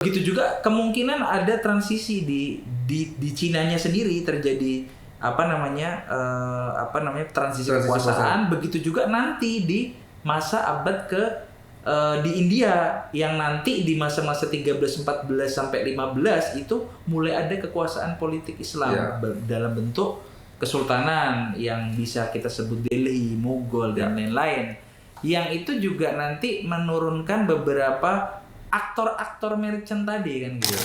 Begitu juga kemungkinan ada transisi di Cinanya sendiri terjadi transisi kekuasaan. Begitu juga nanti di masa abad di India yang nanti di masa-masa 13, 14 sampai 15 itu mulai ada kekuasaan politik Islam dalam bentuk kesultanan yang bisa kita sebut Delhi, Mughal dan lain-lain. Yang itu juga nanti menurunkan beberapa aktor-aktor merchant tadi kan gitu.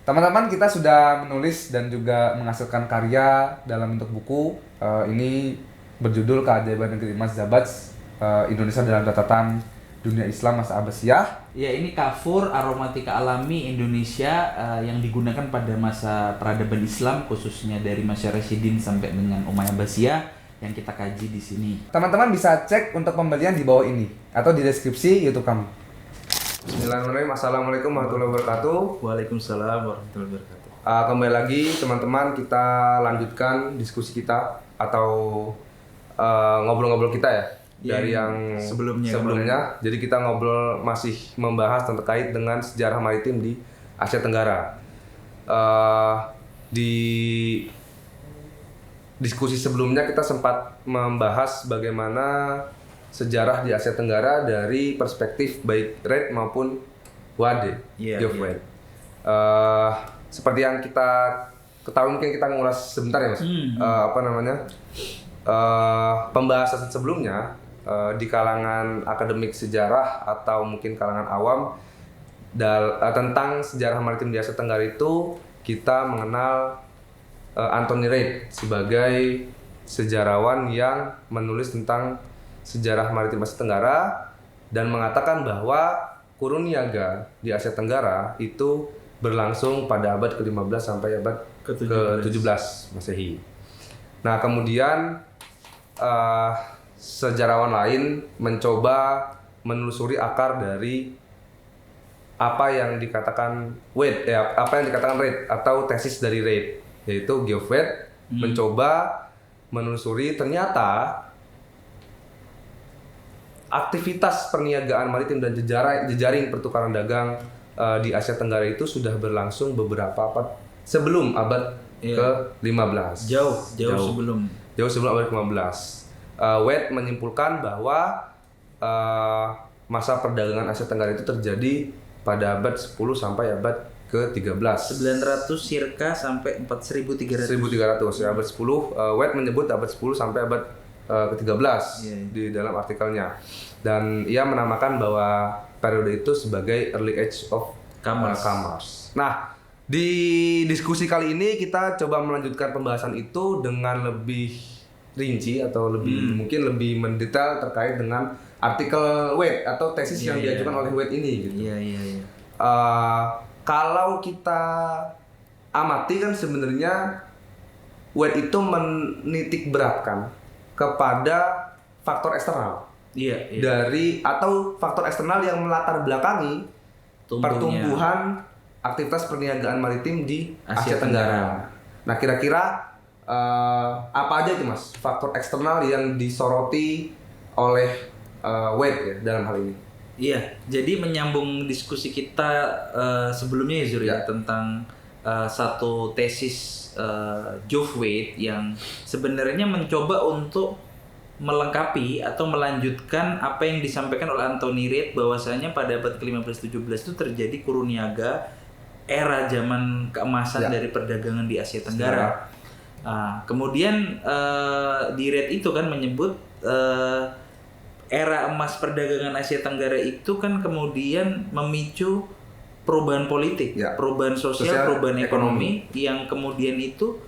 Teman-teman, kita sudah menulis dan juga menghasilkan karya dalam bentuk buku. Ini berjudul Keajaiban Negeri Emas Zabaj, Indonesia dalam Catatan Dunia Islam Masa Abbasiyah. Ya, ini kafur aromatika alami Indonesia yang digunakan pada masa peradaban Islam, khususnya dari Masyar Rasyidin sampai dengan Umayyah Abbasiyah yang kita kaji di sini. Teman-teman bisa cek untuk pembelian di bawah ini atau di deskripsi YouTube kami. Bismillahirrahmanirrahim. Assalamualaikum warahmatullahi wabarakatuh. Waalaikumsalam warahmatullahi wabarakatuh. Kembali lagi teman-teman, kita lanjutkan diskusi kita atau ngobrol-ngobrol kita ya. Dari yang sebelumnya. Jadi kita ngobrol masih membahas terkait dengan sejarah maritim di Asia Tenggara. Di diskusi sebelumnya kita sempat membahas bagaimana sejarah di Asia Tenggara dari perspektif baik Reid maupun Wade, Geoff Wade. Seperti yang kita ketahui, mungkin kita ngulas sebentar ya Mas. Pembahasan sebelumnya di kalangan akademik sejarah atau mungkin kalangan awam tentang sejarah maritim di Asia Tenggara itu kita mengenal Anthony Reid sebagai sejarawan yang menulis tentang sejarah maritim Asia Tenggara dan mengatakan bahwa kurun niaga di Asia Tenggara itu berlangsung pada abad ke-15 sampai abad ke-17 Masehi. Nah, kemudian sejarawan lain mencoba menelusuri akar dari apa yang dikatakan Reid atau tesis dari Reid, yaitu Geoff Wade mencoba menelusuri ternyata aktivitas perniagaan maritim dan jejaring pertukaran dagang di Asia Tenggara itu sudah berlangsung beberapa abad sebelum abad ke-15. Jauh sebelum abad ke-15. Wade menyimpulkan bahwa masa perdagangan Asia Tenggara itu terjadi pada abad 10 sampai abad ke-13. 900 circa sampai 4300. 1300 ya, abad 10. Wade menyebut abad 10 sampai abad ke-13 di dalam artikelnya. Dan ia menamakan bahwa periode itu sebagai Early Age of Commerce. Nah, di diskusi kali ini kita coba melanjutkan pembahasan itu dengan lebih rinci atau mungkin lebih mendetail terkait dengan artikel Wade atau tesis yang diajukan oleh Wade ini gitu. Kalau kita amati kan sebenarnya Wade itu menitik beratkan kepada faktor eksternal. Dari atau faktor eksternal yang melatar belakangi pertumbuhan aktivitas perniagaan maritim di Asia Tenggara. Nah, kira-kira apa aja itu Mas faktor eksternal yang disoroti oleh Wade ya dalam hal ini? Iya, jadi menyambung diskusi kita sebelumnya ya Zur ya tentang satu tesis Geoff Wade yang sebenarnya mencoba untuk melengkapi atau melanjutkan apa yang disampaikan oleh Anthony Reid bahwasanya pada abad ke-15-17 itu terjadi kurun niaga era zaman keemasan dari perdagangan di Asia Tenggara. Kemudian di Reid itu kan menyebut era emas perdagangan Asia Tenggara itu kan kemudian memicu perubahan politik, perubahan sosial, perubahan ekonomi yang kemudian itu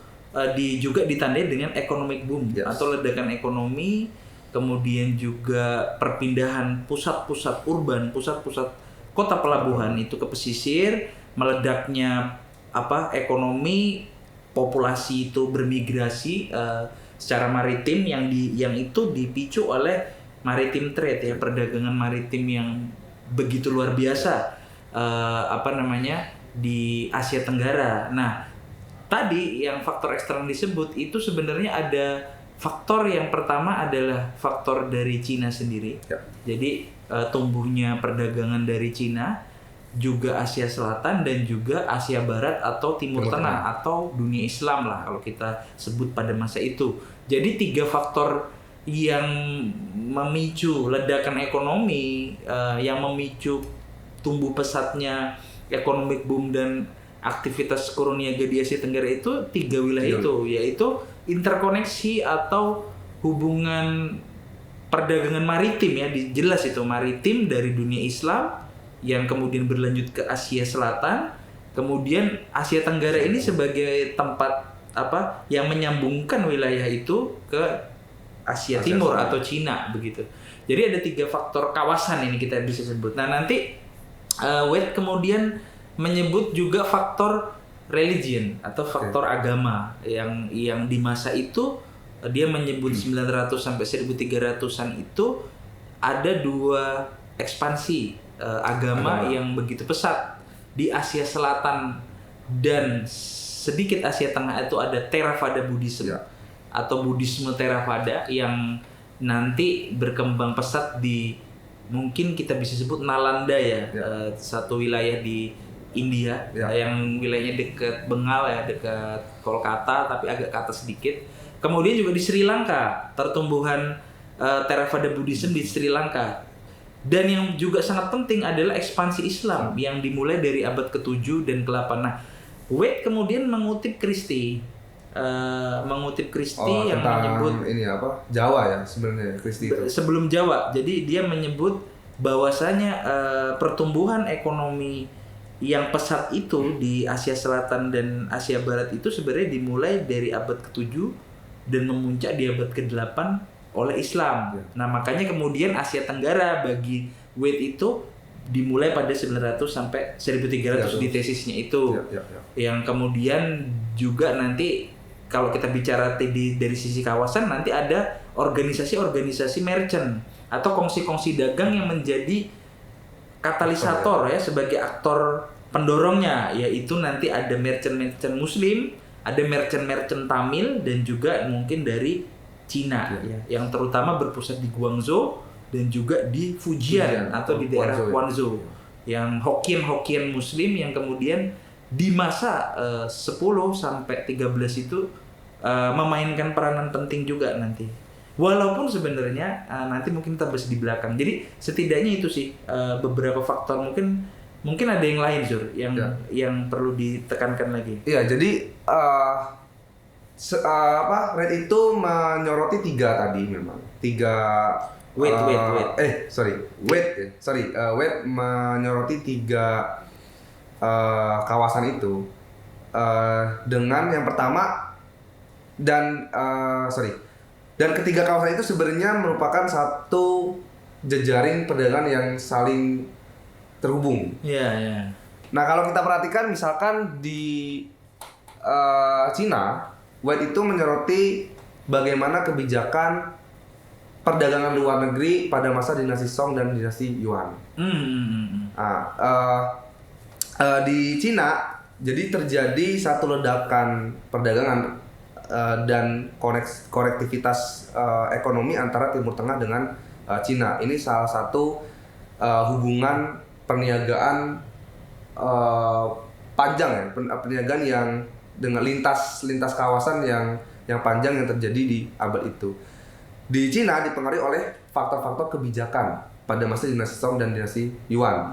juga ditandai dengan economic boom atau ledakan ekonomi, kemudian juga perpindahan pusat-pusat urban, pusat-pusat kota pelabuhan itu ke pesisir, meledaknya ekonomi, populasi itu bermigrasi secara maritim yang itu dipicu oleh maritim trade perdagangan maritim yang begitu luar biasa di Asia Tenggara. Nah, tadi yang faktor eksternal disebut itu sebenarnya ada faktor yang pertama adalah faktor dari Cina sendiri. Ya. Jadi tumbuhnya perdagangan dari Cina, juga Asia Selatan dan juga Asia Barat atau Timur Tengah atau dunia Islam lah kalau kita sebut pada masa itu. Jadi 3 faktor yang memicu ledakan ekonomi, yang memicu tumbuh pesatnya economic boom dan aktivitas kurniaga di Asia Tenggara itu 3 wilayah itu, yaitu interkoneksi atau hubungan perdagangan maritim ya, jelas itu maritim dari dunia Islam yang kemudian berlanjut ke Asia Selatan, kemudian Asia Tenggara ini sebagai tempat yang menyambungkan wilayah itu ke Asia Timur atau Cina begitu. Jadi ada 3 faktor kawasan ini kita bisa sebut. Nah nanti Wade kemudian menyebut juga faktor religion atau faktor agama yang di masa itu dia menyebut 900 sampai 1300-an itu ada 2 ekspansi agama yang begitu pesat di Asia Selatan dan sedikit Asia Tengah. Itu ada Theravada Buddhism atau Buddhisme Theravada yang nanti berkembang pesat di mungkin kita bisa sebut Nalanda satu wilayah di India yang wilayahnya dekat Bengal ya, dekat Kolkata tapi agak ke atas sedikit. Kemudian juga di Sri Lanka, pertumbuhan Theravada Buddhism di Sri Lanka. Dan yang juga sangat penting adalah ekspansi Islam yang dimulai dari abad ke-7 dan ke-8. Nah, Wade kemudian mengutip Christie, yang menyebut ini Jawa ya sebenarnya Christie itu. Sebelum Jawa. Jadi dia menyebut bahwasanya pertumbuhan ekonomi yang pesat itu di Asia Selatan dan Asia Barat itu sebenarnya dimulai dari abad ke-7 dan memuncak di abad ke-8 oleh Islam. Nah, makanya kemudian Asia Tenggara bagi Wade itu dimulai pada 900 sampai 1300 di tesisnya itu. Yang kemudian juga nanti kalau kita bicara dari sisi kawasan nanti ada organisasi-organisasi merchant atau kongsi-kongsi dagang yang menjadi katalisator ya sebagai aktor pendorongnya, yaitu nanti ada merchant-merchant Muslim, ada merchant-merchant Tamil dan juga mungkin dari Cina yang terutama berpusat di Guangzhou dan juga di Fujian atau di daerah Guangzhou yang Hokkien Muslim yang kemudian di masa 10 sampai 13 itu memainkan peranan penting juga nanti. Walaupun sebenarnya nanti mungkin kita bahas di belakang. Jadi setidaknya itu sih beberapa faktor, mungkin ada yang lain yang perlu ditekankan lagi. Iya, jadi Red itu menyoroti 3 tadi memang. 3 Wade menyoroti 3 kawasan itu dengan yang pertama dan ketiga kawasan itu sebenarnya merupakan satu jejaring perdagangan yang saling terhubung. Iya. Nah kalau kita perhatikan misalkan di Cina, Wade itu menyoroti bagaimana kebijakan perdagangan luar negeri pada masa dinasti Song dan dinasti Yuan. Di Cina, jadi terjadi satu ledakan perdagangan dan konektivitas ekonomi antara Timur Tengah dengan Cina. Ini salah satu hubungan perniagaan panjang ya, perniagaan yang dengan lintas kawasan yang panjang yang terjadi di abad itu. Di Cina dipengaruhi oleh faktor-faktor kebijakan pada masa dinasti Song dan dinasti Yuan.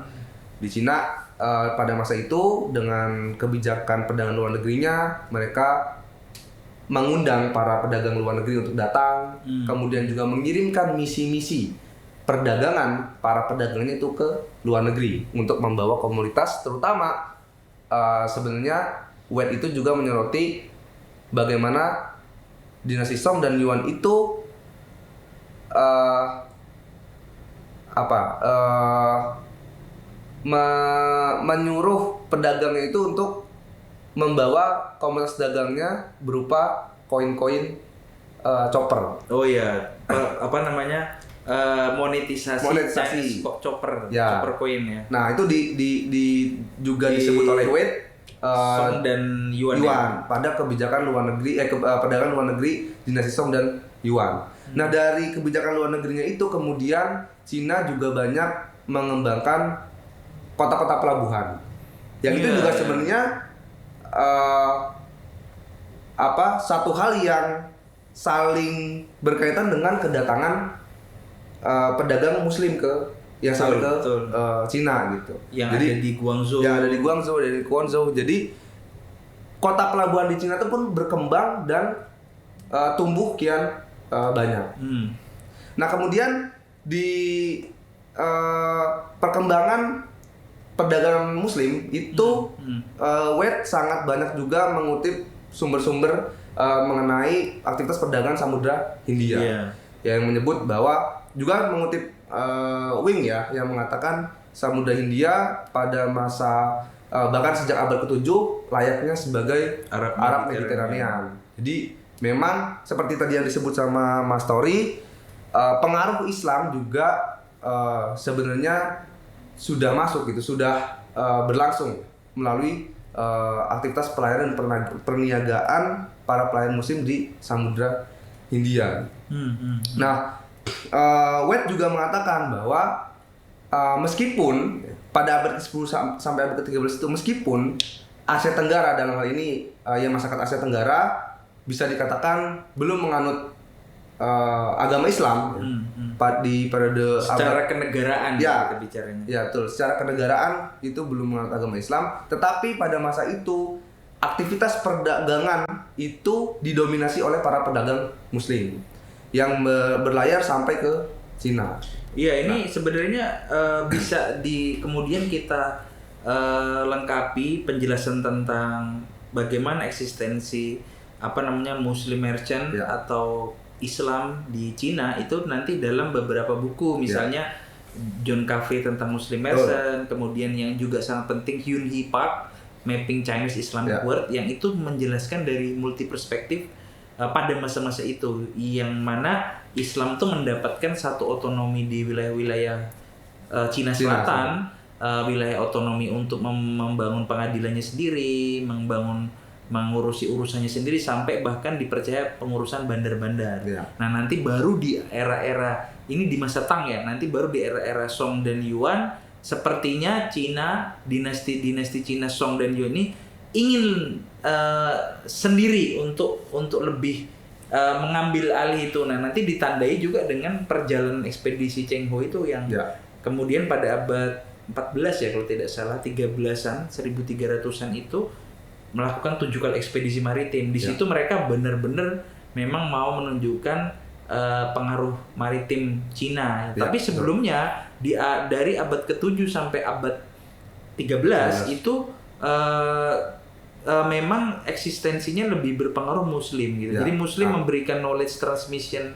Di Cina pada masa itu dengan kebijakan perdagangan luar negerinya, mereka mengundang para pedagang luar negeri untuk datang, kemudian juga mengirimkan misi-misi perdagangan para pedagangnya itu ke luar negeri untuk membawa komoditas, terutama sebenarnya Wade itu juga menyoroti bagaimana dinasti Song dan Yuan itu menyuruh pedagangnya itu untuk membawa komoditas dagangnya berupa koin-koin chopper. Oh iya, monetisasi chopper, chopper koin ya. Nah itu juga disebut oleh Wade Song dan Yuan. Pada kebijakan luar negeri perdagangan luar negeri dinasti Song dan Yuan. Nah, dari kebijakan luar negerinya itu kemudian Cina juga banyak mengembangkan kota-kota pelabuhan. Yang itu juga sebenarnya satu hal yang saling berkaitan dengan kedatangan pedagang muslim sampai ke Cina gitu. Yang ada di Guangzhou. Dari Guangzhou. Jadi kota pelabuhan di Cina itu pun berkembang dan tumbuh kian banyak. Nah, kemudian di perkembangan perdagangan muslim itu Wade sangat banyak juga mengutip sumber-sumber mengenai aktivitas perdagangan Samudra Hindia. Yang menyebut bahwa juga mengutip Wing yang mengatakan Samudra Hindia pada masa bahkan sejak abad ke-7 layaknya sebagai Arab Mediterranean. Jadi memang seperti tadi yang disebut sama Mas Tori, pengaruh Islam juga sebenarnya sudah masuk gitu, sudah berlangsung melalui aktivitas pelayanan dan perniagaan para pelayan muslim di Samudra Hindia. Nah, Wade juga mengatakan bahwa meskipun pada abad ke-10 sampai abad ke-13 itu, meskipun Asia Tenggara dalam hal ini masyarakat Asia Tenggara bisa dikatakan belum menganut agama Islam di periode secara kenegaraan kita bicaranya. Ya, betul. Secara kenegaraan itu belum menganut agama Islam, tetapi pada masa itu aktivitas perdagangan itu didominasi oleh para pedagang muslim yang berlayar sampai ke Cina. Iya, ini sebenarnya bisa kemudian kita lengkapi penjelasan tentang bagaimana eksistensi Muslim merchant atau Islam di Cina itu nanti dalam beberapa buku, misalnya John Café tentang Muslim merchant, kemudian yang juga sangat penting Hyun Hee Park Mapping Chinese Islamic World, yang itu menjelaskan dari multi perspektif pada masa-masa itu, yang mana Islam tuh mendapatkan satu otonomi di wilayah-wilayah Cina Selatan, wilayah otonomi untuk membangun pengadilannya sendiri, mengurusi urusannya sendiri, sampai bahkan dipercaya pengurusan bandar-bandar. Nah, nanti baru di era-era ini di masa Tang nanti baru di era-era Song dan Yuan, sepertinya Cina, dinasti Cina Song dan Yuan ini ingin sendiri untuk lebih mengambil alih itu. Nah, nanti ditandai juga dengan perjalanan ekspedisi Cheng Ho itu yang kemudian pada abad 14 kalau tidak salah, 13-an, 1300-an itu melakukan 7 kali ekspedisi maritim. Di situ mereka benar-benar memang mau menunjukkan pengaruh maritim Cina. Tapi sebelumnya dari abad ke-7 sampai abad 13 itu memang eksistensinya lebih berpengaruh Muslim gitu. Jadi Muslim memberikan knowledge transmission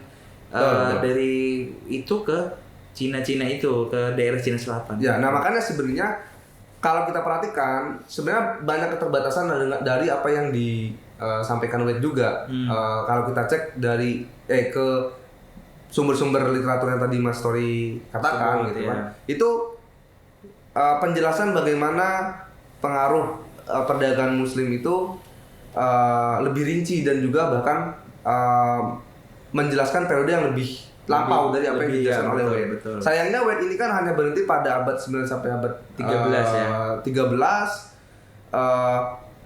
dari itu ke Cina itu, ke daerah Cina Selatan. Nah makanya sebenarnya kalau kita perhatikan sebenarnya banyak keterbatasan dari apa yang disampaikan Wade juga. Kalau kita cek dari ke sumber-sumber literatur yang tadi Mas Tori katakan itu penjelasan bagaimana pengaruh perdagangan Muslim itu lebih rinci dan juga bahkan menjelaskan periode yang lebih lampau dari apa yang dijelaskan oleh Wade. Sayangnya Wade ini kan hanya berhenti pada abad 9 sampai abad 13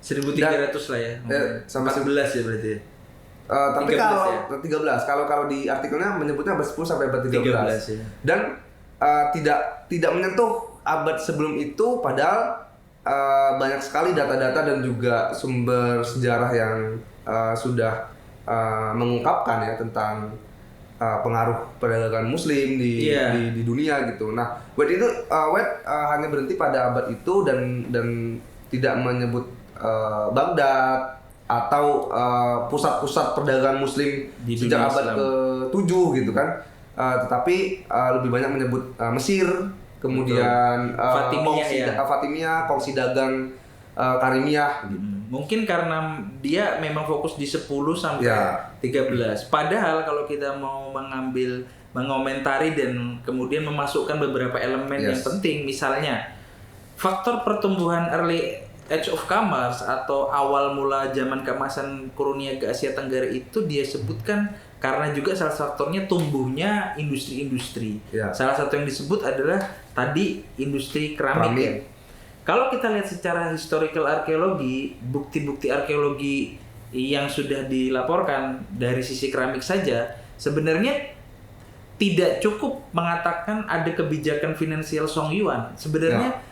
1300 lah ya. Sampai 14 ya berarti. Tapi kalau di artikelnya menyebutnya abad 10 sampai abad 13. Dan tidak menyentuh abad sebelum itu, padahal banyak sekali data-data dan juga sumber sejarah yang sudah mengungkapkan tentang pengaruh perdagangan Muslim di dunia gitu. Nah, Wade hanya berhenti pada abad itu dan tidak menyebut Baghdad atau pusat-pusat perdagangan Muslim di sejak abad ke-7 gitu kan. Tetapi lebih banyak menyebut Mesir, kemudian Fatimiyah, kongsi dagang Karimiyah gitu. Mungkin karena dia memang fokus di 10 sampai 13. Padahal kalau kita mau mengomentari dan kemudian memasukkan beberapa elemen yang penting, misalnya faktor pertumbuhan early Age of Commerce atau awal mula zaman keemasan Kuruniaga Asia Tenggara itu dia sebutkan karena juga salah satu faktornya tumbuhnya industri-industri. Ya. Salah satu yang disebut adalah tadi industri keramik. Ya. Kalau kita lihat secara historical arkeologi, bukti-bukti arkeologi yang sudah dilaporkan dari sisi keramik saja, sebenarnya tidak cukup mengatakan ada kebijakan finansial Song Yuan. Sebenarnya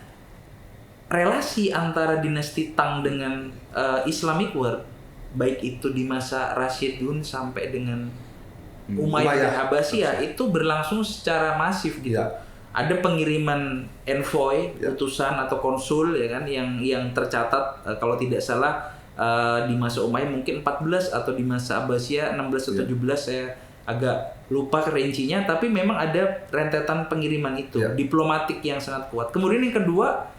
relasi antara dinasti Tang dengan Islamic World, baik itu di masa Rashidun sampai dengan Umayyah dan Abbasiyah, itu berlangsung secara masif gitu. Ya. Ada pengiriman envoy, utusan atau konsul ya kan yang tercatat kalau tidak salah di masa Umayyah mungkin 14 atau di masa Abbasiyah 16 atau 17, saya agak lupa rincinya, tapi memang ada rentetan pengiriman itu, diplomatik yang sangat kuat. Kemudian yang kedua,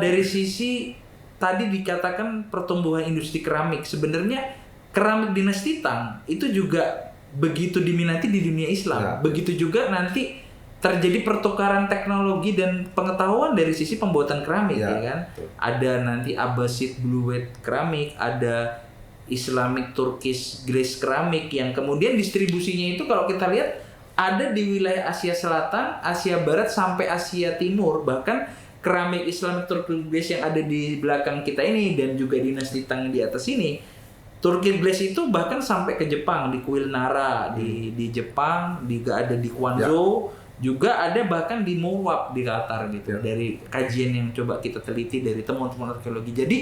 dari sisi tadi dikatakan pertumbuhan industri keramik, sebenarnya keramik dinasti Tang itu juga begitu diminati di dunia Islam. Begitu juga nanti terjadi pertukaran teknologi dan pengetahuan dari sisi pembuatan keramik, ya kan? Ada nanti Abbasid Blue Weight keramik, ada Islamic Turkish Glaze keramik yang kemudian distribusinya itu kalau kita lihat ada di wilayah Asia Selatan, Asia Barat sampai Asia Timur. Bahkan keramik Islamic Turkish Glaze yang ada di belakang kita ini dan juga dinasti Tang di atas ini, Turkish Glaze itu bahkan sampai ke Jepang, di Kuil Nara di Jepang, juga ada di Guangzhou, juga ada bahkan di Mowab di Qatar gitu. Dari kajian yang coba kita teliti dari temuan-temuan arkeologi. Jadi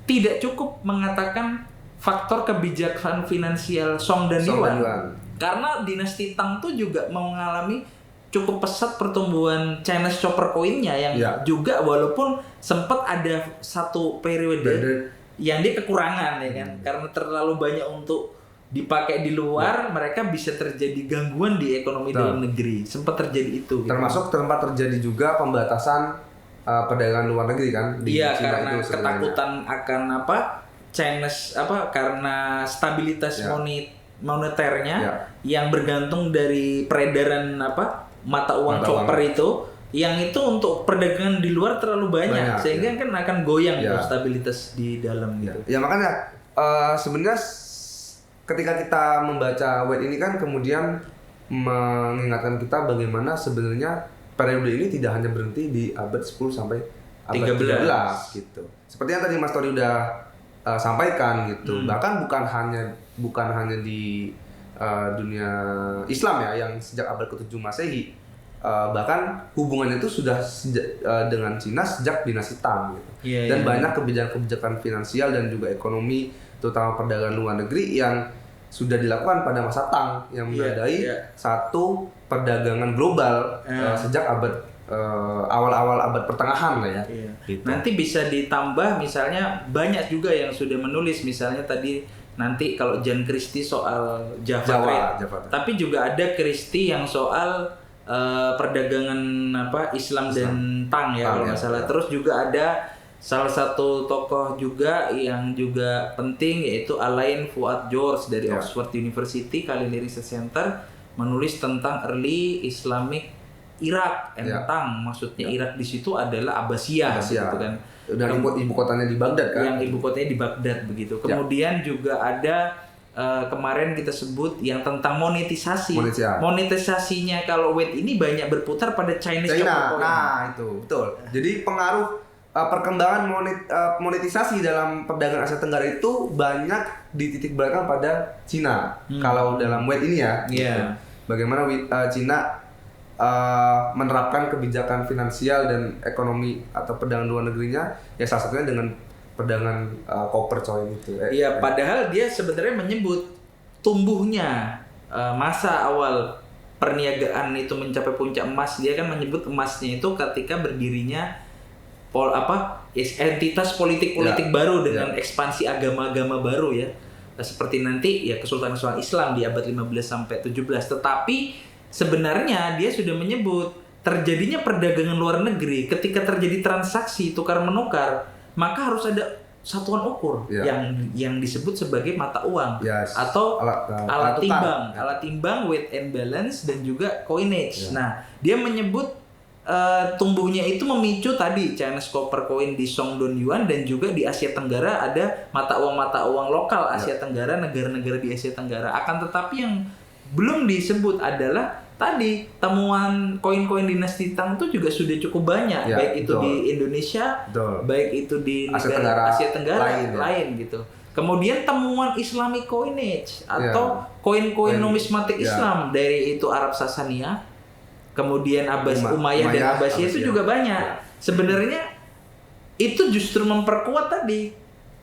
tidak cukup mengatakan faktor kebijakan finansial Song dan Yuan. Karena dinasti Tang tuh juga mengalami cukup pesat pertumbuhan Chinese Chopper Coin-nya yang juga walaupun sempat ada satu periode yang dia kekurangan ya kan, karena terlalu banyak untuk dipakai di luar, mereka bisa terjadi gangguan di ekonomi dalam negeri. Sempat terjadi itu. Termasuk tempat terjadi juga pembatasan perdagangan luar negeri kan di China karena itu ketakutan akan Chinese karena stabilitas moneternya yang bergantung dari peredaran mata uang chopper itu, yang itu untuk perdagangan di luar terlalu banyak sehingga kan akan goyang stabilitas di dalam gitu. Ya makanya sebenarnya ketika kita membaca Waite ini kan kemudian mengingatkan kita bagaimana sebenarnya periode ini tidak hanya berhenti di abad 10 sampai abad 13 gitu. Seperti yang tadi Mas Tori udah sampaikan gitu. Bahkan bukan hanya di dunia Islam ya yang sejak abad ke-7 Masehi, bahkan hubungannya itu sudah dengan Cina sejak dinasti Tang gitu. Dan banyak kebijakan-kebijakan finansial dan juga ekonomi terutama perdagangan luar negeri yang sudah dilakukan pada masa Tang yang menandai satu perdagangan global sejak awal-awal abad pertengahan lah ya. Gitu. Nanti bisa ditambah misalnya banyak juga yang sudah menulis, misalnya tadi nanti kalau Jan Christie soal Java Trade, tapi juga ada Christie yang soal perdagangan Islam dan Tang ya kalau nggak salah. Terus juga ada salah satu tokoh juga yang juga penting yaitu Alain Fuad George dari Oxford University Culinary Research Center, menulis tentang early Islamic Irak and Tang. Maksudnya Irak di situ adalah Abbasiyah gitu kan. Dan ibu kotanya di Baghdad kan? Yang ibu kotanya di Baghdad begitu. Kemudian juga ada kemarin kita sebut yang tentang monetisasi. Monetisasinya kalau Waite ini banyak berputar pada Chinese Chopper Coin. Nah itu betul. Jadi pengaruh perkembangan monetisasi dalam perdagangan Asia Tenggara itu banyak dititik beratkan pada Cina. Kalau dalam Waite ini ya. Gitu. Bagaimana Cina menerapkan kebijakan finansial dan ekonomi atau perdagangan luar negerinya ya salah satunya dengan perdagangan copper coin itu. Padahal dia sebenarnya menyebut tumbuhnya masa awal perniagaan itu mencapai puncak emas. Dia kan menyebut emasnya itu ketika berdirinya entitas politik baru dengan ekspansi agama-agama baru ya. Seperti nanti ya Kesultanan Islam di abad 15 sampai 17. Tetapi sebenarnya dia sudah menyebut terjadinya perdagangan luar negeri ketika terjadi transaksi tukar menukar, maka harus ada satuan ukur yang disebut sebagai mata uang atau alat timbang, weight and balance dan juga coinage. Nah, dia menyebut tumbuhnya itu memicu tadi Chinese Copper Coin di Songdon Yuan, dan juga di Asia Tenggara ada mata uang lokal Asia Tenggara, negara-negara di Asia Tenggara. Akan tetapi yang belum disebut adalah tadi temuan koin-koin dinasti Tang itu juga sudah cukup banyak, baik itu di Indonesia, baik itu di negara Asia Tenggara lain gitu. Kemudian temuan Islamic coinage atau koin-koin numismatik Islam dari itu Arab Sasania, kemudian Umayyah dan Abbasiyah itu juga banyak. Sebenarnya itu justru memperkuat tadi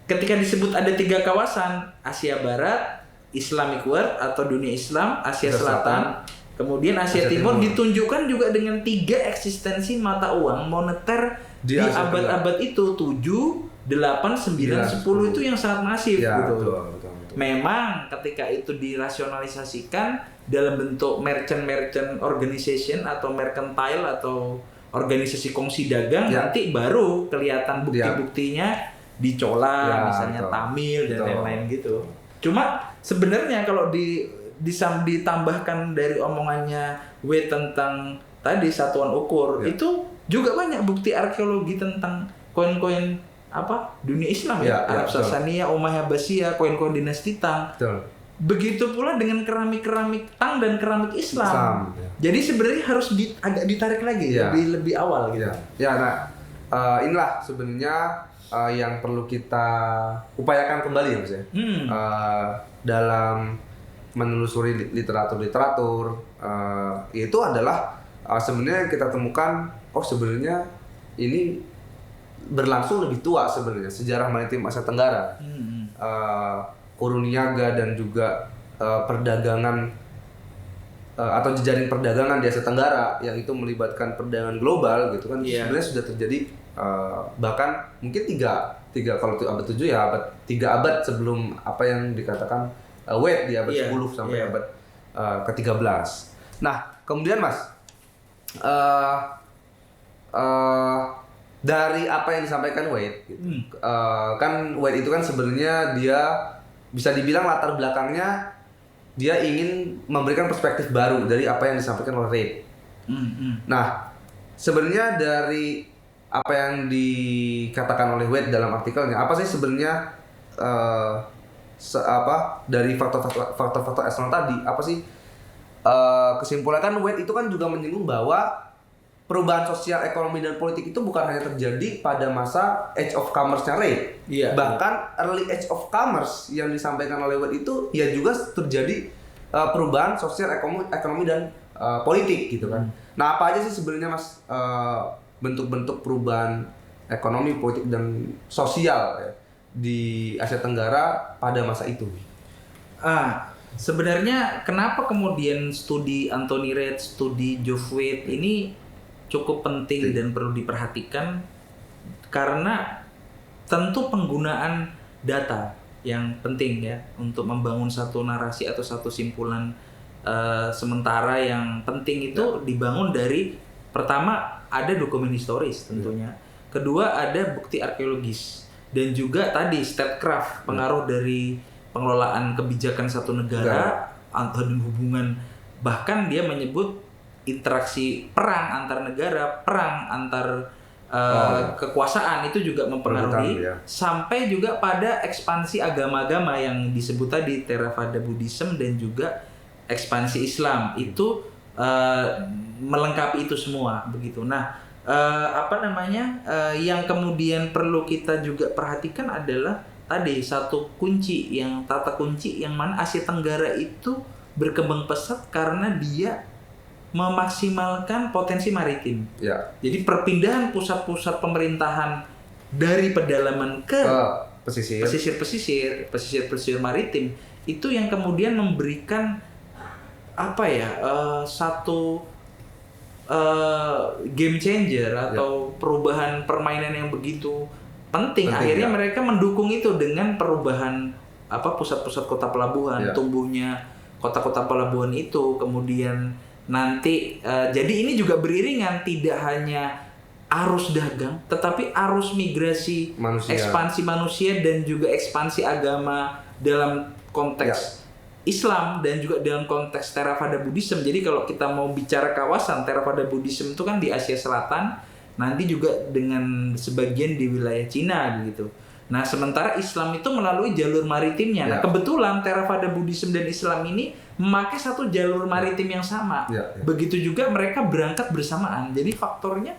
ketika disebut ada 3 kawasan, Asia Barat, Islamic World atau dunia Islam, Asia Selatan, kemudian Asia Timur, ditunjukkan juga dengan 3 eksistensi mata uang moneter di abad-abad itu 7, 8, 9, 10 itu yang sangat masif gitu. Betul. Memang ketika itu dirasionalisasikan dalam bentuk merchant organization atau mercantile atau organisasi kongsi dagang, nanti baru kelihatan bukti-buktinya di Chola, misalnya Tamil dan lain-lain gitu. Cuma sebenarnya kalau ditambahkan dari omongannya tentang tadi satuan ukur, itu juga banyak bukti arkeologi tentang koin-koin dunia Islam Arab Sasania, Umayyah, Abbasiyah, koin-koin dinasti Tang. Begitu pula dengan keramik-keramik Tang dan keramik Islam. Jadi sebenarnya harus agak ditarik lagi lebih awal gitu. Nah, inilah sebenarnya yang perlu kita upayakan kembali ya Mas ya. Dalam menelusuri literatur itu adalah sebenarnya kita temukan sebenarnya ini berlangsung lebih tua sebenarnya sejarah maritim Asia Tenggara. Kurun Niaga dan juga perdagangan atau jejaring perdagangan di Asia Tenggara yang itu melibatkan perdagangan global gitu kan sebenarnya sudah terjadi bahkan mungkin tiga kalau itu abad 7 ya abad 3 abad sebelum apa yang dikatakan Wade di abad 10 sampai abad ke-13. Nah, kemudian Mas dari apa yang disampaikan Wade gitu. Kan Wade itu kan sebenarnya dia bisa dibilang latar belakangnya dia ingin memberikan perspektif baru dari apa yang disampaikan oleh Reid. Nah, sebenarnya dari apa yang dikatakan oleh Wade dalam artikelnya, apa sih sebenarnya dari faktor-faktor eksternal tadi, apa sih kesimpulan? Kan Wade itu kan juga menyinggung bahwa perubahan sosial, ekonomi, dan politik itu bukan hanya terjadi pada masa Age of Commerce-nya Reid. Bahkan early Age of Commerce yang disampaikan oleh Wade itu ya juga terjadi perubahan sosial, ekonomi, dan politik gitu kan. Nah, apa aja sih sebenarnya Mas bentuk-bentuk perubahan ekonomi, politik, dan sosial ya, di Asia Tenggara pada masa itu? Sebenarnya kenapa kemudian studi Anthony Reid, studi Geoff Wade ini cukup penting dan perlu diperhatikan, karena tentu penggunaan data yang penting ya untuk membangun satu narasi atau satu simpulan sementara yang penting itu dibangun dari pertama ada dokumen historis tentunya, kedua ada bukti arkeologis, dan juga tadi statecraft, pengaruh dari pengelolaan kebijakan satu negara atau hubungan, bahkan dia menyebut interaksi perang antar negara, perang antar kekuasaan itu juga mempengaruhi, sampai juga pada ekspansi agama-agama yang disebut tadi Theravada Buddhism dan juga ekspansi Islam itu melengkapi itu semua begitu. Nah, yang kemudian perlu kita juga perhatikan adalah tadi satu kunci, yang tata kunci yang mana Asia Tenggara itu berkembang pesat karena dia memaksimalkan potensi maritim. Jadi perpindahan pusat-pusat pemerintahan dari pedalaman ke pesisir maritim itu yang kemudian memberikan satu game changer atau perubahan permainan yang begitu penting. Akhirnya mereka mendukung itu dengan perubahan pusat-pusat kota pelabuhan, tumbuhnya kota-kota pelabuhan itu, kemudian nanti jadi ini juga beriringan, tidak hanya arus dagang tetapi arus migrasi ekspansi manusia dan juga ekspansi agama dalam konteks Islam dan juga dalam konteks Theravada Buddhism. Jadi kalau kita mau bicara kawasan Theravada Buddhism itu kan di Asia Selatan, nanti juga dengan sebagian di wilayah Cina gitu. Nah, sementara Islam itu melalui jalur maritimnya. Nah, kebetulan Theravada Buddhism dan Islam ini memakai satu jalur maritim yang sama. Begitu juga mereka berangkat bersamaan. Jadi faktornya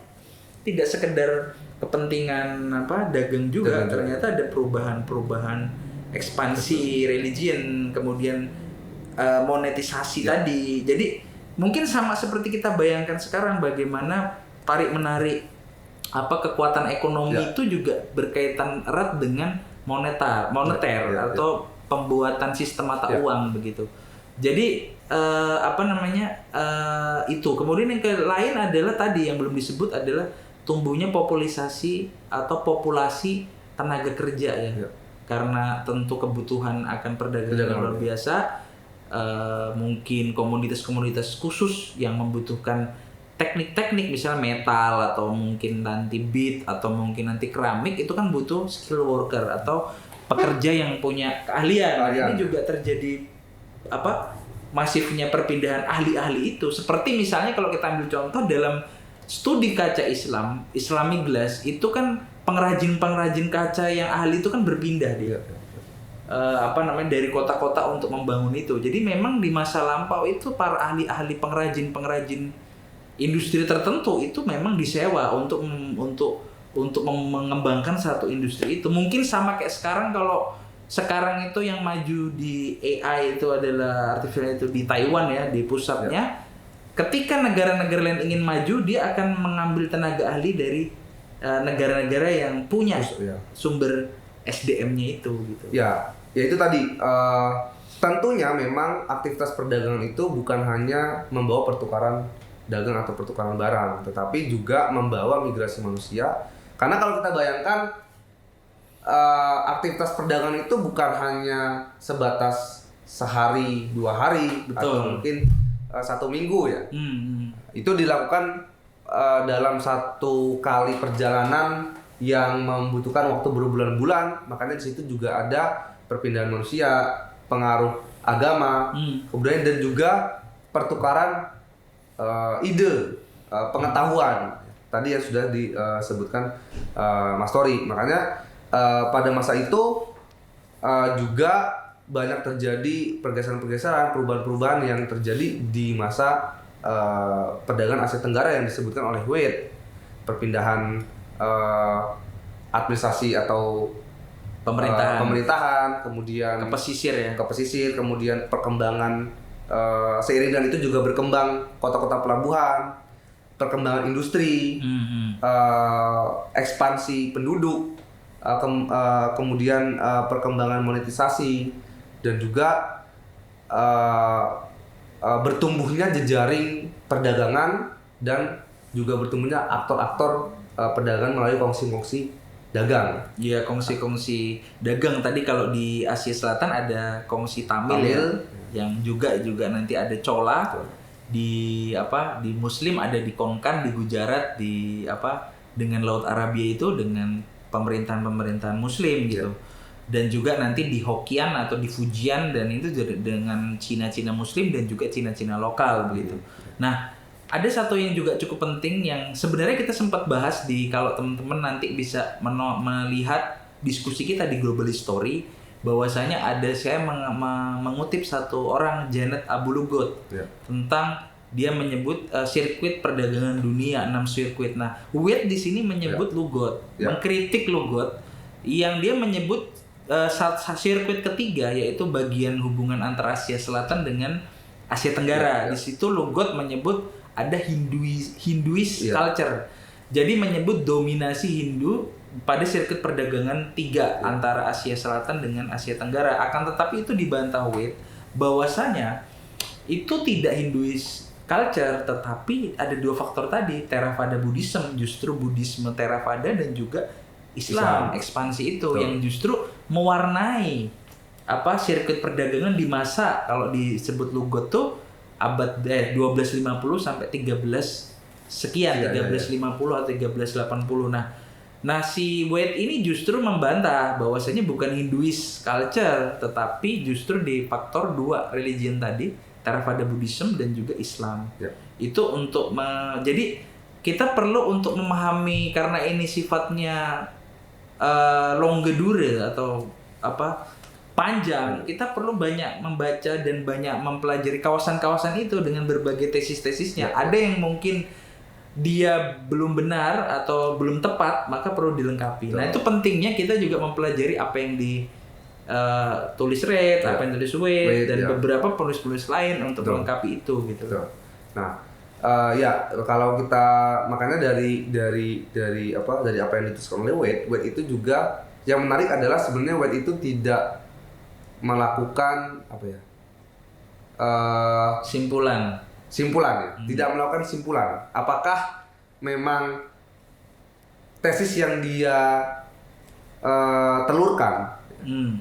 tidak sekedar kepentingan dagang juga, ternyata ada perubahan ekspansi religion, kemudian monetisasi tadi. Jadi mungkin sama seperti kita bayangkan sekarang bagaimana tarik menarik kekuatan ekonomi itu juga berkaitan erat dengan moneter atau pembuatan sistem mata uang begitu. Jadi itu. Kemudian yang lain adalah tadi yang belum disebut adalah tumbuhnya populasi tenaga kerja ya. Karena tentu kebutuhan akan perdagangan luar biasa, mungkin komunitas-komunitas khusus yang membutuhkan teknik-teknik misalnya metal atau mungkin nanti bead atau mungkin nanti keramik, itu kan butuh skill worker atau pekerja yang punya keahlian. Ini juga terjadi masifnya perpindahan ahli-ahli itu. Seperti misalnya kalau kita ambil contoh dalam studi kaca Islam, Islamic Glass, itu kan pengrajin kaca yang ahli itu kan berpindah dia. Dari kota-kota untuk membangun itu. Jadi memang di masa lampau itu para ahli-ahli pengrajin industri tertentu itu memang disewa untuk mengembangkan satu industri itu. Mungkin sama kayak sekarang, kalau sekarang itu yang maju di AI itu adalah artificial itu di Taiwan ya, di pusatnya. Ketika negara-negara lain ingin maju, dia akan mengambil tenaga ahli dari negara-negara yang punya sumber SDM-nya itu gitu. Ya itu tadi. Tentunya memang aktivitas perdagangan itu bukan hanya membawa pertukaran dagang atau pertukaran barang, tetapi juga membawa migrasi manusia. Karena kalau kita bayangkan aktivitas perdagangan itu bukan hanya sebatas sehari, 2 hari, atau mungkin 1 minggu ya. Itu dilakukan dalam satu kali perjalanan yang membutuhkan waktu berbulan-bulan. Makanya di situ juga ada perpindahan manusia, pengaruh agama, kemudian dan juga pertukaran ide, pengetahuan. Tadi yang sudah disebutkan Mas Tori. Makanya pada masa itu juga banyak terjadi pergeseran-pergeseran, perubahan-perubahan yang terjadi di masa perdagangan Asia Tenggara yang disebutkan oleh Wade. Perpindahan administrasi atau pemerintahan, kemudian ke pesisir, kemudian perkembangan seiring dengan itu juga berkembang kota-kota pelabuhan, perkembangan industri, ekspansi penduduk, kemudian perkembangan monetisasi, dan juga bertumbuhnya jejaring perdagangan dan juga bertumbuhnya aktor-aktor perdagangan melalui kongsi-kongsi dagang. Iya, kongsi-kongsi dagang. Tadi kalau di Asia Selatan ada kongsi Tamil. Yang juga nanti ada Chola. Di Muslim ada di Konkan, di Gujarat, dengan Laut Arabia itu dengan pemerintahan Muslim gitu. Dan juga nanti di Hokkien atau di Fujian, dan itu dengan Cina Muslim dan juga Cina lokal begitu. Nah, ada satu yang juga cukup penting yang sebenarnya kita sempat bahas kalau teman-teman nanti bisa melihat diskusi kita di Global Story, bahwasanya saya mengutip satu orang, Janet Abu-Lughod, tentang dia menyebut sirkuit perdagangan dunia, 6 sirkuit. Nah, Wade di sini menyebut Lughod, mengkritik Lughod yang dia menyebut sirkuit ketiga, yaitu bagian hubungan antara Asia Selatan dengan Asia Tenggara. Di situ Lughod menyebut ada Hinduist culture. Jadi menyebut dominasi Hindu pada sirkuit perdagangan 3 antara Asia Selatan dengan Asia Tenggara. Akan tetapi itu dibantah Wade bahwasanya itu tidak Hinduist culture, tetapi ada 2 faktor tadi, Theravada Buddhism, justru Buddhisme Theravada, dan juga Islam. Ekspansi itu yang justru mewarnai sirkuit perdagangan di masa, kalau disebut Lughod tuh abad 1250 sampai 13 sekian, 1350 atau 1380. Nah, Nah, si Wade ini justru membantah bahwasanya bukan Hinduist culture, tetapi justru di faktor dua religion tadi, Theravada Buddhism dan juga Islam. Ya. Itu untuk jadi kita perlu untuk memahami, karena ini sifatnya longue durée atau panjang, kita perlu banyak membaca dan banyak mempelajari kawasan-kawasan itu dengan berbagai tesis-tesisnya. Ada yang mungkin dia belum benar atau belum tepat, maka perlu dilengkapi. Nah, itu pentingnya kita juga mempelajari apa yang tulis Reid, apa yang tulis Wade, dan beberapa penulis-penulis lain untuk melengkapi itu gitu. Nah, kalau kita makanya dari apa yang dituliskan oleh Wade itu juga yang menarik adalah sebenarnya Wade itu tidak melakukan simpulan ya, tidak melakukan simpulan. Apakah memang tesis yang dia telurkan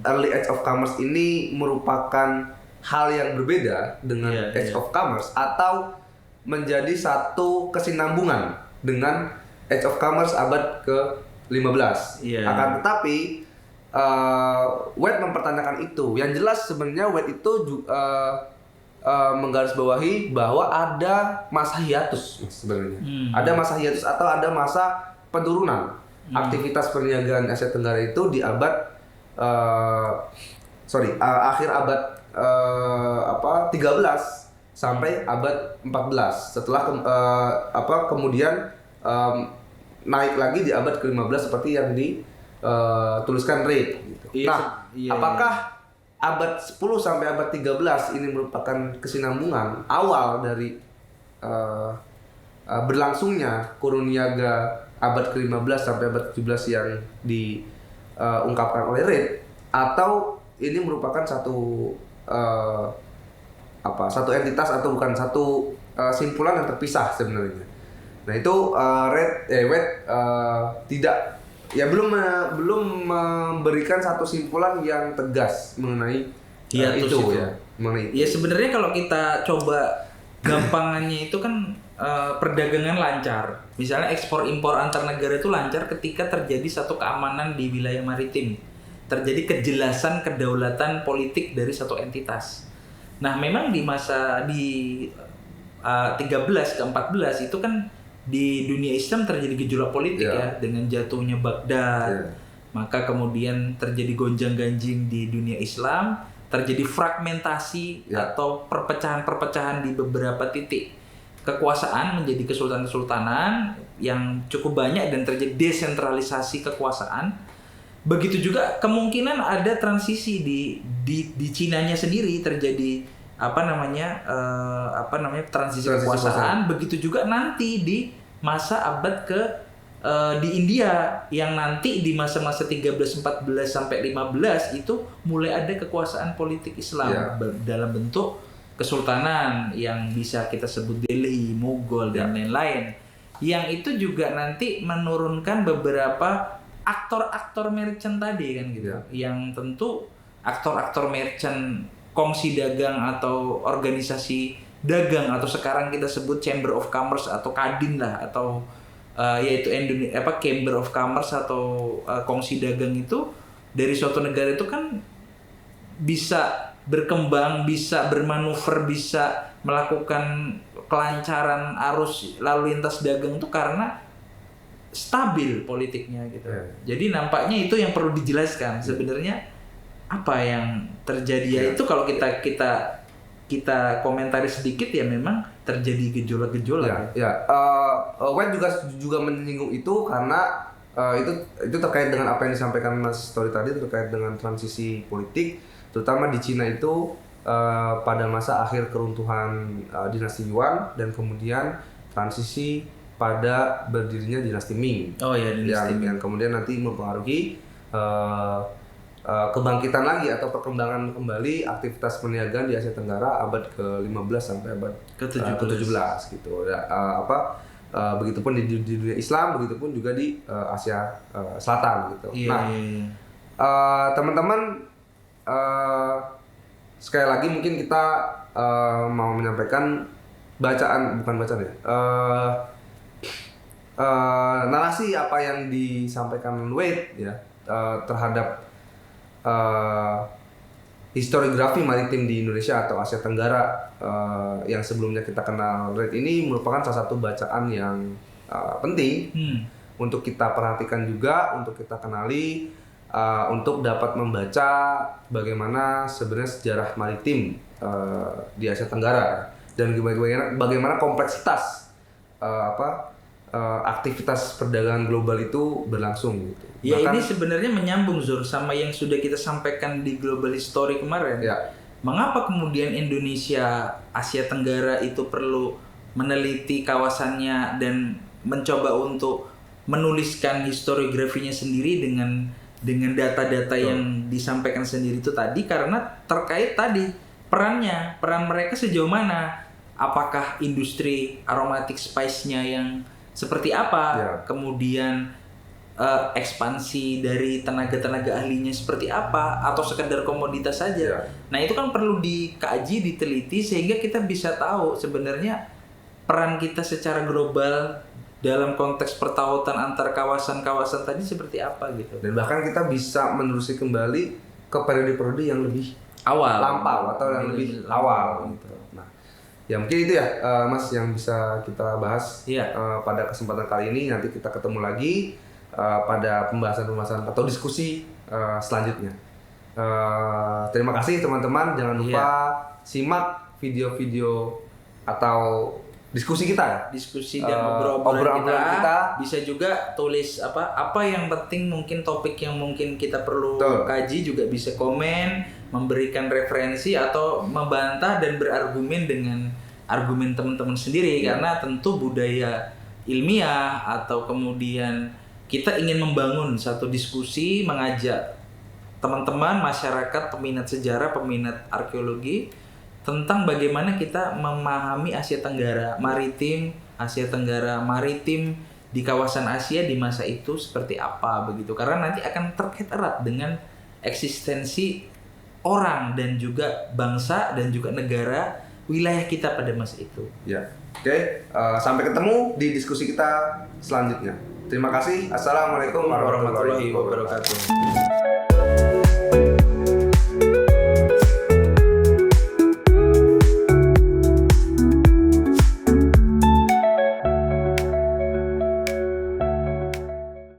Early Age of Commerce ini merupakan hal yang berbeda dengan Age of Commerce atau menjadi satu kesinambungan dengan Age of Commerce abad ke-15. Akan tetapi Wade mempertanyakan itu. Yang jelas sebenarnya Wade itu menggarisbawahi bahwa ada masa hiatus sebenarnya. Ada masa hiatus atau ada masa penurunan aktivitas perniagaan Asia Tenggara itu di akhir abad 13 sampai abad 14. Setelah kemudian naik lagi di abad ke-15 seperti yang tuliskan Reid gitu. Apakah abad 10 sampai abad 13 ini merupakan kesinambungan awal dari berlangsungnya kurun niaga abad ke-15 sampai abad ke-17 yang diungkapkan oleh Reid, atau ini merupakan satu entitas atau bukan satu simpulan yang terpisah sebenarnya. Nah, itu Wade tidak belum memberikan satu simpulan yang tegas mengenai itu. Mengenai ya sebenarnya kalau kita coba gampangannya itu kan perdagangan lancar. Misalnya ekspor impor antar negara itu lancar ketika terjadi satu keamanan di wilayah maritim. Terjadi kejelasan kedaulatan politik dari satu entitas. Nah, memang di masa 13 ke 14 itu kan di dunia Islam terjadi gejolak politik dengan jatuhnya Baghdad. Maka kemudian terjadi gonjang-ganjing di dunia Islam, terjadi fragmentasi atau perpecahan-perpecahan di beberapa titik kekuasaan menjadi kesultanan-kesultanan yang cukup banyak dan terjadi desentralisasi kekuasaan. Begitu juga kemungkinan ada transisi di Cinanya sendiri terjadi transisi kekuasaan. Begitu juga nanti di masa abad di India yang nanti di masa-masa 13, 14 sampai 15 itu mulai ada kekuasaan politik Islam dalam bentuk kesultanan yang bisa kita sebut Delhi, Mughal dan lain-lain. Yang itu juga nanti menurunkan beberapa aktor-aktor merchant tadi kan gitu. Yang tentu aktor-aktor merchant kongsi dagang atau organisasi dagang atau sekarang kita sebut Chamber of Commerce atau Kadin lah atau yaitu Chamber of Commerce atau kongsi dagang itu dari suatu negara itu kan bisa berkembang, bisa bermanuver, bisa melakukan kelancaran arus lalu lintas dagang itu karena stabil politiknya gitu. Jadi nampaknya itu yang perlu dijelaskan sebenarnya apa yang terjadi itu kalau kita komentari sedikit ya memang terjadi gejolak-gejolak. Wade juga menyinggung itu karena itu terkait dengan apa yang disampaikan Mas Tori tadi terkait dengan transisi politik, terutama di Cina itu pada masa akhir keruntuhan dinasti Yuan dan kemudian transisi pada berdirinya dinasti Ming. Yang kemudian nanti mempengaruhi kebangkitan lagi atau perkembangan kembali aktivitas perniagaan di Asia Tenggara abad ke-15 sampai abad ke-17 gitu. Begitupun di dunia Islam, begitupun juga di Asia Selatan gitu. Teman-teman, sekali lagi mungkin kita mau menyampaikan narasi apa yang disampaikan Wade ya terhadap historiografi maritim di Indonesia atau Asia Tenggara yang sebelumnya kita kenal Wade ini merupakan salah satu bacaan yang penting untuk kita perhatikan juga, untuk kita kenali, untuk dapat membaca bagaimana sebenarnya sejarah maritim di Asia Tenggara dan bagaimana kompleksitas aktivitas perdagangan global itu berlangsung gitu. Ya bahkan, ini sebenarnya menyambung Zur sama yang sudah kita sampaikan di Global History kemarin. Ya. Mengapa kemudian Indonesia, Asia Tenggara itu perlu meneliti kawasannya dan mencoba untuk menuliskan historiografinya sendiri dengan data-data yang disampaikan sendiri itu tadi, karena terkait tadi peran mereka sejauh mana, apakah industri aromatic spice-nya yang seperti apa, kemudian ekspansi dari tenaga-tenaga ahlinya seperti apa, atau sekedar komoditas saja. Nah itu kan perlu dikaji, diteliti sehingga kita bisa tahu sebenarnya peran kita secara global dalam konteks pertautan antar kawasan-kawasan tadi seperti apa gitu. Dan bahkan kita bisa menelusuri kembali ke periode-periode yang lebih lampau atau yang lebih awal gitu. Nah, ya mungkin itu ya Mas yang bisa kita bahas pada kesempatan kali ini. Nanti kita ketemu lagi pada pembahasan atau diskusi selanjutnya. Terima kasih teman-teman. Jangan lupa simak video-video atau diskusi kita, diskusi dan obrolan kita. Bisa juga tulis apa yang penting, mungkin topik yang mungkin kita perlu kaji, juga bisa komen, memberikan referensi atau membantah dan berargumen dengan argumen teman-teman sendiri. Karena tentu budaya ilmiah atau kemudian kita ingin membangun satu diskusi, mengajak teman-teman masyarakat, peminat sejarah, peminat arkeologi tentang bagaimana kita memahami Asia Tenggara maritim di kawasan Asia di masa itu seperti apa begitu, karena nanti akan terkait erat dengan eksistensi orang dan juga bangsa dan juga negara wilayah kita pada masa itu. Ya, oke. Sampai ketemu di diskusi kita selanjutnya. Terima kasih. Assalamualaikum warahmatullahi wabarakatuh.